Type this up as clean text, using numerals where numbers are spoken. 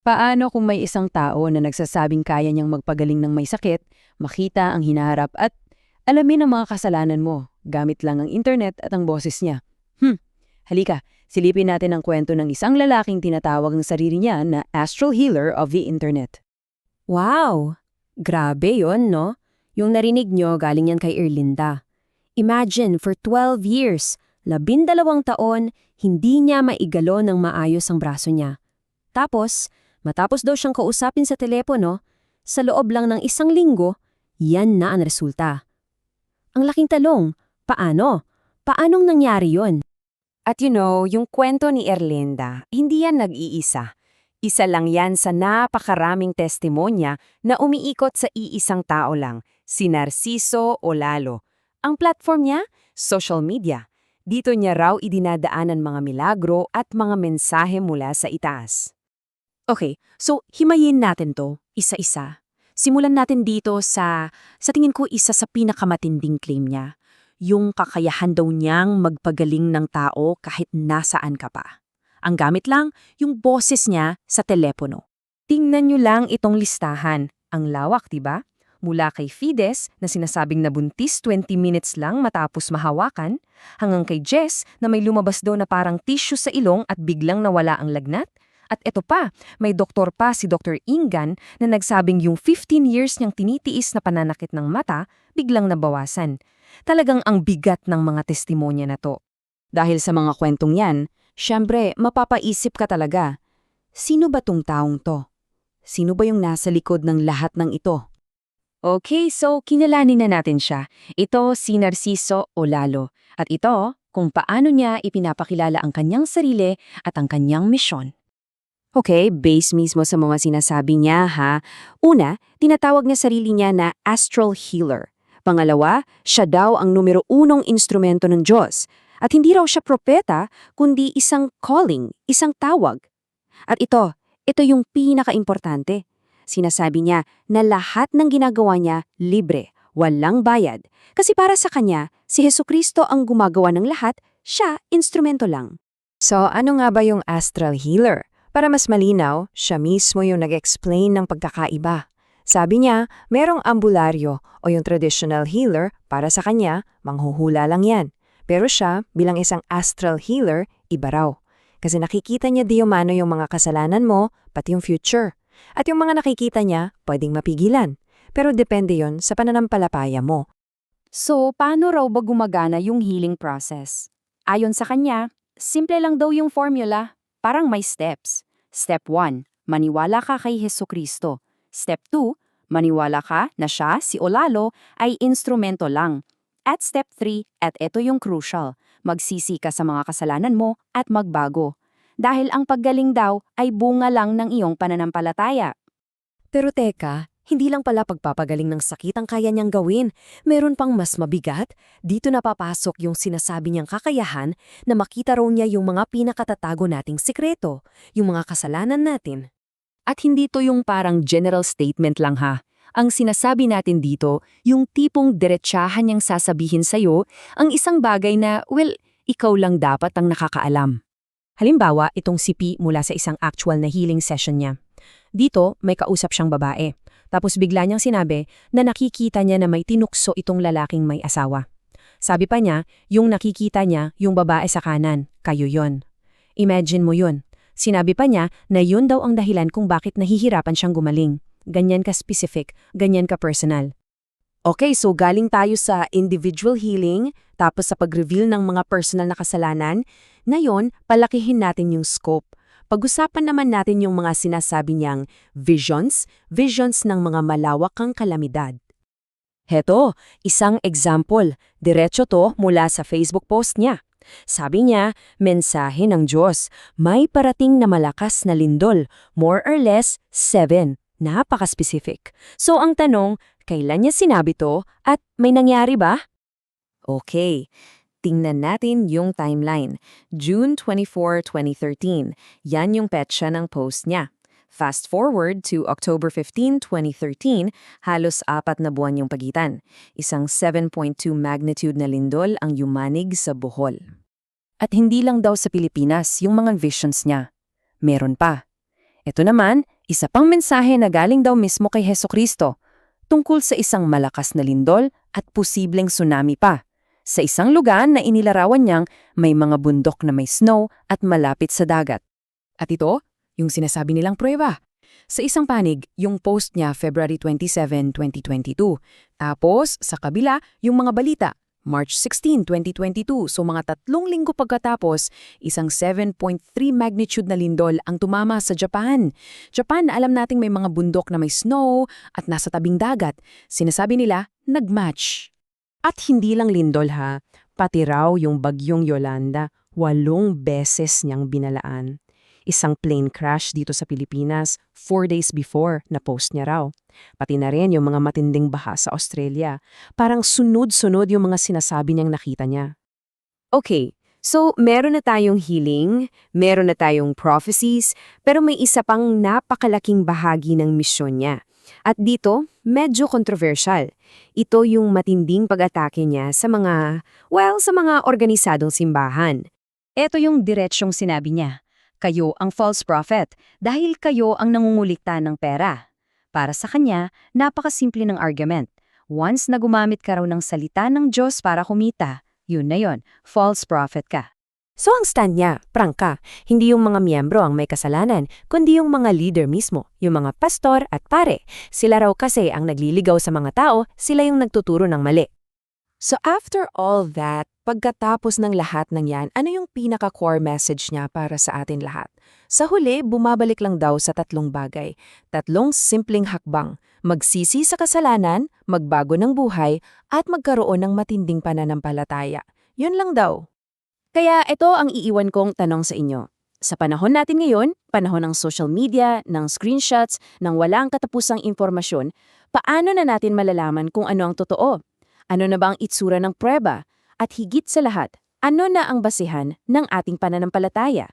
Paano kung may isang tao na nagsasabing kaya niyang magpagaling ng may sakit, makita ang hinaharap at alamin ang mga kasalanan mo, gamit lang ang internet at ang boses niya? Halika, silipin natin ang kwento ng isang lalaking tinatawag ng sarili niya na Astral Healer of the Internet. Wow! Grabe yon, no? Yung narinig nyo galing yan kay Erlinda. Imagine, for 12 years, 12 taon, hindi niya maigalo ng maayos ang braso niya. Tapos, matapos daw siyang kausapin sa telepono, sa loob lang ng 1 linggo, yan na ang resulta. Ang laking talong, paano? Paanong nangyari yon? At yung kwento ni Erlinda, hindi yan nag-iisa. Isa lang yan sa napakaraming testimonya na umiikot sa iisang tao lang, si Narciso Olalo. Ang platform niya, social media. Dito niya raw idinadaanan mga milagro at mga mensahe mula sa itaas. Okay, so himayin natin to, isa-isa. Simulan natin dito sa tingin ko isa sa pinakamatinding claim niya. Yung kakayahan daw niyang magpagaling ng tao kahit nasaan ka pa. Ang gamit lang, yung boses niya sa telepono. Tingnan niyo lang itong listahan. Ang lawak, diba? Mula kay Fides na sinasabing nabuntis 20 minutes lang matapos mahawakan, hanggang kay Jess na may lumabas daw na parang tissue sa ilong at biglang nawala ang lagnat. At eto pa, may doktor pa si Dr. Ingan na nagsabing yung 15 years niyang tinitiis na pananakit ng mata biglang nabawasan. Talagang ang bigat ng mga testimonya na to. Dahil sa mga kwentong yan, syempre mapapaisip ka talaga, sino ba tong taong to? Sino ba yung nasa likod ng lahat ng ito? Okay, so kinalanin na natin siya. Ito si Narciso Olalo. At ito kung paano niya ipinapakilala ang kanyang sarili at ang kanyang misyon. Okay, base mismo sa mga sinasabi niya ha. Una, tinatawag niya sarili niya na Astral Healer. Pangalawa, siya daw ang numero 1 instrumento ng Diyos. At hindi raw siya propeta, kundi isang calling, isang tawag. At ito yung pinaka-importante. Sinasabi niya na lahat ng ginagawa niya libre, walang bayad. Kasi para sa kanya, si Hesukristo ang gumagawa ng lahat, siya instrumento lang. So ano nga ba yung Astral Healer? Para mas malinaw, siya mismo yung nag-explain ng pagkakaiba. Sabi niya, merong ambularyo o yung traditional healer para sa kanya, manghuhula lang yan. Pero siya, bilang isang astral healer, iba raw. Kasi nakikita niya di umano yung mga kasalanan mo, pati yung future. At yung mga nakikita niya, pwedeng mapigilan. Pero depende yon sa pananampalataya mo. So, paano raw ba gumagana yung healing process? Ayon sa kanya, simple lang daw yung formula. Parang may steps. Step 1, maniwala ka kay Hesukristo. Step 2, maniwala ka na siya, si Olalo, ay instrumento lang. At step 3, at ito yung crucial, magsisi ka sa mga kasalanan mo at magbago. Dahil ang paggaling daw ay bunga lang ng iyong pananampalataya. Pero teka, hindi lang pala pagpapagaling ng sakit ang kaya niyang gawin. Meron pang mas mabigat. Dito napapasok yung sinasabi niyang kakayahan na makita raw niya yung mga pinakatatago nating sikreto, yung mga kasalanan natin. At hindi to yung parang general statement lang ha. Ang sinasabi natin dito, yung tipong diretsahan niyang sasabihin sa'yo, ang isang bagay na, well, ikaw lang dapat ang nakakaalam. Halimbawa, itong si P mula sa isang actual na healing session niya. Dito, may kausap siyang babae. Tapos bigla niyang sinabi na nakikita niya na may tinukso itong lalaking may asawa. Sabi pa niya, yung nakikita niya, yung babae sa kanan, kayo yon. Imagine mo yun. Sinabi pa niya na yun daw ang dahilan kung bakit nahihirapan siyang gumaling. Ganyan ka specific, ganyan ka personal. Okay, so galing tayo sa individual healing, tapos sa pag-reveal ng mga personal na kasalanan. Ngayon, palakihin natin yung scope. Pag-usapan naman natin yung mga sinasabi niyang visions ng mga malawakang kalamidad. Heto, isang example. Diretso to mula sa Facebook post niya. Sabi niya, mensahe ng Diyos, may parating na malakas na lindol, more or less 7. Napaka-specific. So ang tanong, kailan niya sinabi to at may nangyari ba? Okay. Tingnan natin yung timeline. June 24, 2013. Yan yung petsa ng post niya. Fast forward to October 15, 2013, halos 4 na buwan yung pagitan. Isang 7.2 magnitude na lindol ang yumanig sa Bohol. At hindi lang daw sa Pilipinas yung mga visions niya. Meron pa. Ito naman, isa pang mensahe na galing daw mismo kay Hesukristo, tungkol sa isang malakas na lindol at posibleng tsunami pa. Sa isang lugar na inilarawan niyang may mga bundok na may snow at malapit sa dagat. At ito, yung sinasabi nilang pruweba. Sa isang panig, yung post niya February 27, 2022. Tapos, sa kabila, yung mga balita, March 16, 2022. So mga 3 linggo pagkatapos, isang 7.3 magnitude na lindol ang tumama sa Japan. Japan na alam nating may mga bundok na may snow at nasa tabing dagat. Sinasabi nila, nagmatch. At hindi lang lindol ha, pati raw yung bagyong Yolanda, 8 beses niyang binalaan. Isang plane crash dito sa Pilipinas 4 days before na post niya raw. Pati na rin yung mga matinding baha sa Australia. Parang sunod-sunod yung mga sinasabi niyang nakita niya. Okay, so meron na tayong healing, meron na tayong prophecies, pero may isa pang napakalaking bahagi ng misyon niya. At dito, medyo controversial. Ito yung matinding pag-atake niya sa mga organisadong simbahan. Ito yung diretsyong sinabi niya. Kayo ang false prophet dahil kayo ang nangungulikta ng pera. Para sa kanya, napakasimple ng argument. Once na gumamit ka raw ng salita ng Diyos para kumita, yun na yun, false prophet ka. So ang stand niya, prangka, hindi yung mga miyembro ang may kasalanan, kundi yung mga leader mismo, yung mga pastor at pare. Sila raw kasi ang nagliligaw sa mga tao, sila yung nagtuturo ng mali. So after all that, pagkatapos ng lahat ng yan, ano yung pinaka-core message niya para sa atin lahat? Sa huli, bumabalik lang daw sa 3 bagay. 3 simpleng hakbang. Magsisi sa kasalanan, magbago ng buhay, at magkaroon ng matinding pananampalataya. Yun lang daw. Kaya ito ang iiwan kong tanong sa inyo. Sa panahon natin ngayon, panahon ng social media, ng screenshots, ng walang katapusang impormasyon, paano na natin malalaman kung ano ang totoo? Ano na ba ang itsura ng pruweba? At higit sa lahat, ano na ang basihan ng ating pananampalataya?